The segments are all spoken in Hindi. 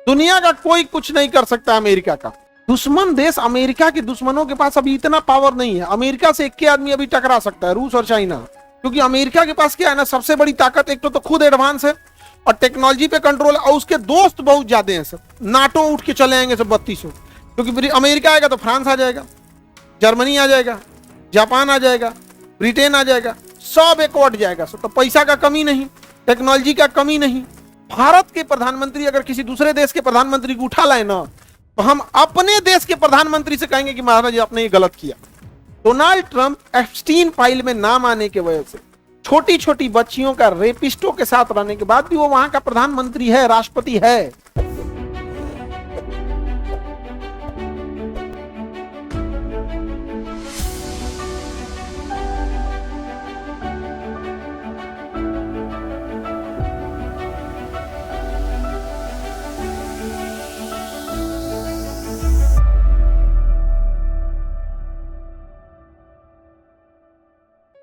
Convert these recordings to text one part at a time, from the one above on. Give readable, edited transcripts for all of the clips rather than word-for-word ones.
दुनिया का कोई कुछ नहीं कर सकता अमेरिका का। दुश्मन देश अमेरिका के दुश्मनों के पास अभी इतना पावर नहीं है। अमेरिका से एक के आदमी अभी टकरा सकता है, रूस और चाइना। क्योंकि अमेरिका के पास क्या है ना, सबसे बड़ी ताकत एक तो खुद एडवांस है और टेक्नोलॉजी पे कंट्रोल, और उसके दोस्त बहुत ज्यादा हैं। सब नाटो उठ के चले आएंगे सब 3200। क्योंकि अमेरिका आएगा तो फ्रांस आ जाएगा, जर्मनी आ जाएगा, जापान आ जाएगा, ब्रिटेन आ जाएगा, सब एकवट जाएगा। सब तो पैसा का कमी नहीं, टेक्नोलॉजी का कमी नहीं। भारत के प्रधानमंत्री अगर किसी दूसरे देश के प्रधानमंत्री को उठा लाए ना, तो हम अपने देश के प्रधानमंत्री से कहेंगे कि महाराज आपने ये गलत किया। डोनाल्ड ट्रंप एप्स्टीन फाइल में नाम आने की वजह से, छोटी छोटी बच्चियों का रेपिस्टों के साथ रहने के बाद भी वो वहां का प्रधानमंत्री है, राष्ट्रपति है।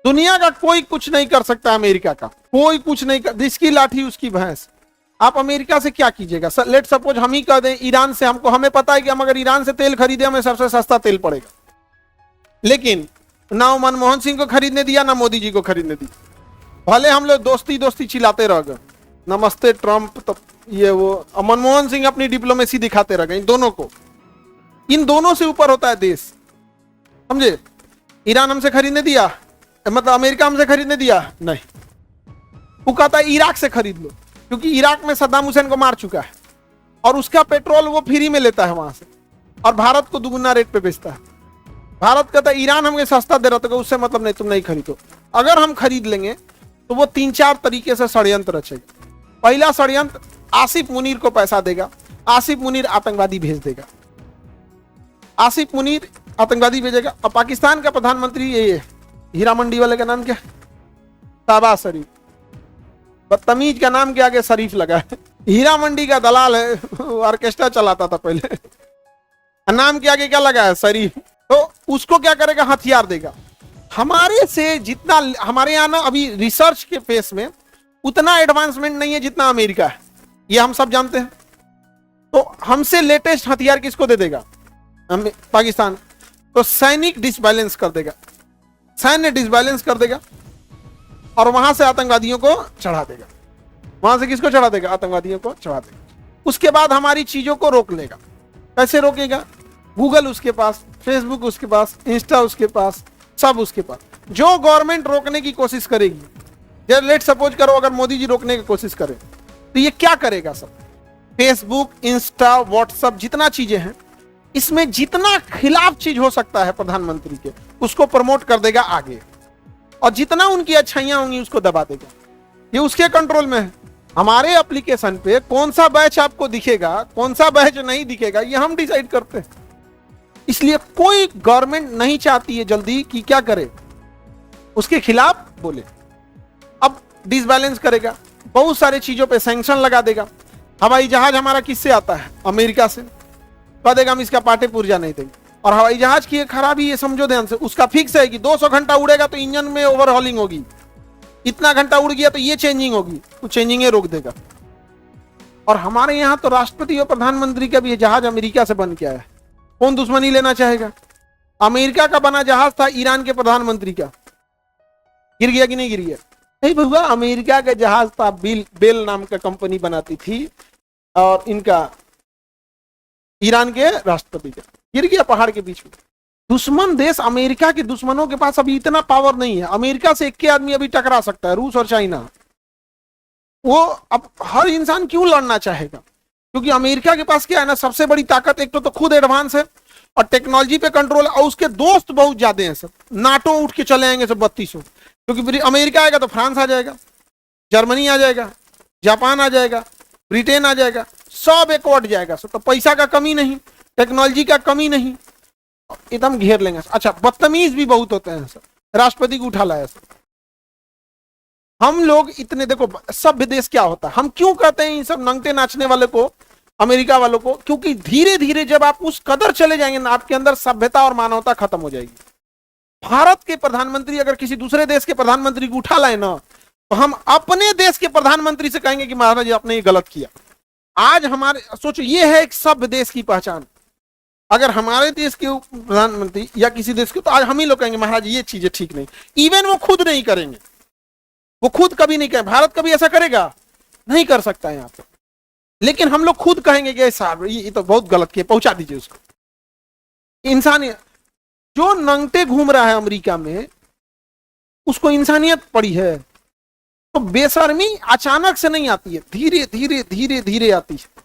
दुनिया का कोई कुछ नहीं कर सकता अमेरिका का, कोई कुछ नहीं कर, जिसकी लाठी उसकी भैंस। आप अमेरिका से क्या कीजिएगा? लेट सपोज हम ही कह दें ईरान से, हमें पता है कि हम अगर ईरान से तेल खरीदे हमें सबसे सस्ता तेल पड़ेगा, लेकिन ना मनमोहन सिंह को खरीदने दिया ना मोदी जी को खरीदने दिया। भले हम लोग दोस्ती दोस्ती चिल्लाते रह गए, नमस्ते ट्रंप, तो ये वो, मनमोहन सिंह अपनी डिप्लोमेसी दिखाते रह गए। इन दोनों से ऊपर होता है देश, समझे? ईरान हमसे खरीदने दिया, मतलब अमेरिका हमसे खरीदने दिया नहीं, वो कहता है इराक से खरीद लो, क्योंकि इराक में सद्दाम हुसैन को मार चुका है और उसका पेट्रोल वो फ्री में लेता है वहां से, और भारत को दुगुना रेट पे बेचता है। भारत कहता है ईरान हमें सस्ता दे रहा, तो उससे मतलब नहीं, तुम नहीं खरीदो। अगर हम खरीद लेंगे तो वो 3-4 तरीके से षड्यंत्र रचेगा। पहला षड्यंत्र, आसिफ मुनीर को पैसा देगा, आसिफ मुनीर आतंकवादी भेज देगा, आसिफ मुनीर आतंकवादी भेजेगा। और पाकिस्तान का प्रधानमंत्री ये हीरा मंडी वाले का नाम क्या? शहबाज शरीफ। बदतमीज का नाम के आगे शरीफ लगा है। हीरा मंडी का दलाल है, ऑर्केस्ट्रा चलाता था पहले, नाम के आगे क्या लगा है? शरीफ। तो उसको क्या करेगा? हथियार देगा। हमारे से जितना, हमारे यहाँ ना अभी रिसर्च के फेस में उतना एडवांसमेंट नहीं है जितना अमेरिका है, ये हम सब जानते हैं। तो हमसे लेटेस्ट हथियार किसको दे देगा? पाकिस्तान। तो सैनिक डिसबैलेंस कर देगा, सैन्य डिसबैलेंस कर देगा, और वहां से आतंकवादियों को चढ़ा देगा। वहां से किसको चढ़ा देगा? आतंकवादियों को चढ़ा देगा। उसके बाद हमारी चीजों को रोक लेगा। कैसे रोकेगा? गूगल उसके पास, फेसबुक उसके पास, इंस्टा उसके पास, सब उसके पास। जो गवर्नमेंट रोकने की कोशिश करेगी, जब लेट सपोज करो अगर मोदी जी रोकने की कोशिश करे, तो ये क्या करेगा? सब फेसबुक, इंस्टा, व्हाट्सएप, जितना चीजें हैं, इसमें जितना खिलाफ चीज हो सकता है प्रधानमंत्री के, उसको प्रमोट कर देगा आगे, और जितना उनकी अच्छाइयां होंगी उसको दबा देगा। ये उसके कंट्रोल में है। हमारे एप्लीकेशन पे कौन सा बैच आपको दिखेगा, कौन सा बैच नहीं दिखेगा, ये हम डिसाइड करते हैं। इसलिए कोई गवर्नमेंट नहीं चाहती है जल्दी कि क्या करे, उसके खिलाफ बोले। अब डिसबैलेंस करेगा, बहुत सारी चीजों पे सैंक्शन लगा देगा। हवाई जहाज हमारा किससे आता है? अमेरिका से। कह देगा हम इसका पाटे पुर्जा नहीं देंगे। और हवाई जहाज की खराबी ये समझो ध्यान से, उसका फिक्स है कि 200 घंटा उड़ेगा तो इंजन में ओवरहॉलिंग होगी, इतना घंटा उड़ गया तो ये चेंजिंग होगी, वो चेंजिंग रोक देगा। और हमारे यहाँ तो राष्ट्रपति और प्रधानमंत्री का भी ये जहाज अमेरिका से बन के आया है। कौन दुश्मनी लेना चाहेगा? अमेरिका का बना जहाज था ईरान के प्रधानमंत्री का, गिर गया कि नहीं गिर गया? नहीं भैया, अमेरिका का जहाज था, बेल नाम का कंपनी बनाती थी, और इनका ईरान के राष्ट्रपति का, गिर गया पहाड़ के बीच में। दुश्मन देश अमेरिका के दुश्मनों के पास अभी इतना पावर नहीं है। अमेरिका से एक के आदमी अभी टकरा सकता है, रूस और चाइना। वो अब हर इंसान क्यों लड़ना चाहेगा? क्योंकि अमेरिका के पास क्या है ना, सबसे बड़ी ताकत एक तो खुद एडवांस है और टेक्नोलॉजी पे कंट्रोल, और उसके दोस्त बहुत ज्यादा हैं। सब नाटो उठ के चले आएंगे सब 3200। क्योंकि अमेरिका आएगा तो फ्रांस आ जाएगा, जर्मनी आ जाएगा, जापान आ जाएगा, ब्रिटेन आ जाएगा, सब एकवट जाएगा। सब तो पैसा का कमी नहीं, टेक्नोलॉजी का कमी नहीं, एकदम घेर लेंगे। अच्छा, बदतमीज भी बहुत होते हैं सर, राष्ट्रपति को उठा लाया सर। हम लोग इतने, देखो सभ्य देश क्या होता है, हम क्यों कहते हैं इन सब नंगटे नाचने वाले को, अमेरिका वालों को? क्योंकि धीरे धीरे जब आप उस कदर चले जाएंगे ना, आपके अंदर सभ्यता और मानवता खत्म हो जाएगी। भारत के प्रधानमंत्री अगर किसी दूसरे देश के प्रधानमंत्री को उठा लाए ना, तो हम अपने देश के प्रधानमंत्री से कहेंगे कि महाराज आपने ये गलत किया, आज हमारे सोचो, ये है एक सभ्य देश की पहचान। अगर हमारे देश के प्रधानमंत्री या किसी देश के, तो आज हम ही लोग कहेंगे महाराज ये चीजें ठीक नहीं, इवन वो खुद नहीं करेंगे, वो खुद कभी नहीं कहें। भारत कभी ऐसा करेगा नहीं, कर सकता है यहाँ पे, लेकिन हम लोग खुद कहेंगे कि साहब ये तो बहुत गलत किया, पहुंचा दीजिए उसको। इंसानियत, जो नंगटे घूम रहा है अमेरिका में, उसको इंसानियत पड़ी है। तो बेशर्मी अचानक से नहीं आती है, धीरे धीरे धीरे धीरे आती है।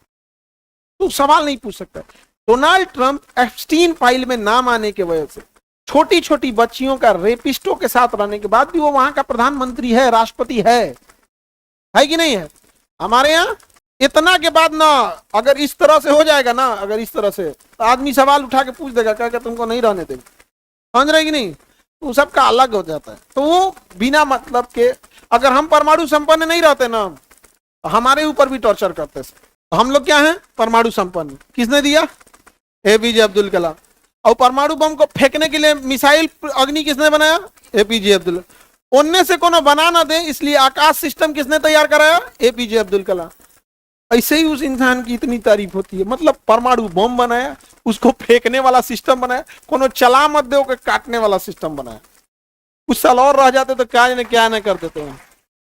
तो सवाल नहीं पूछ सकता। डोनाल्ड ट्रंप एप्स्टीन फाइल में नाम आने की वजह से, छोटी छोटी बच्चियों का रेपिस्टों के साथ रहने के बाद भी वो वहां का प्रधानमंत्री है, राष्ट्रपति है कि नहीं है? हमारे यहाँ इतना के बाद ना, अगर इस तरह से हो जाएगा ना, अगर इस तरह से, तो आदमी सवाल उठा के पूछ देगा, क्या तुमको नहीं रहने देंगे, समझ रहे कि नहीं? तो सबका अलग हो जाता है। तो वो बिना मतलब के, अगर हम परमाणु संपन्न नहीं रहते ना, तो हमारे ऊपर भी टॉर्चर करते। तो हम लोग क्या हैं? परमाणु संपन्न। किसने दिया? एपीजे अब्दुल कलाम। और परमाणु बम को फेंकने के लिए मिसाइल अग्नि किसने बनाया? एपीजे अब्दुल। उनने से कोनो बना ना दे, इसलिए आकाश सिस्टम किसने तैयार कराया? एपीजे अब्दुल कलाम। ऐसे ही उस इंसान की इतनी तारीफ होती है, मतलब परमाणु बम बनाया, उसको फेंकने वाला सिस्टम बनाया, कोनो चला मत दे, काटने वाला सिस्टम बनाया। कुछ साल और रह जाते तो क्या न कर देते हैं।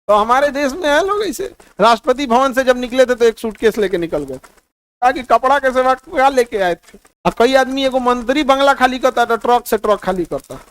तो हमारे देश में है लोग ऐसे। राष्ट्रपति भवन से जब निकले थे तो एक सूटकेस लेके निकल गए, ताकि कपड़ा के सिवा क्या लेके आए थे। और कई आदमी, एगो मंत्री बंगला खाली करता है तो ट्रक से ट्रक खाली करता है।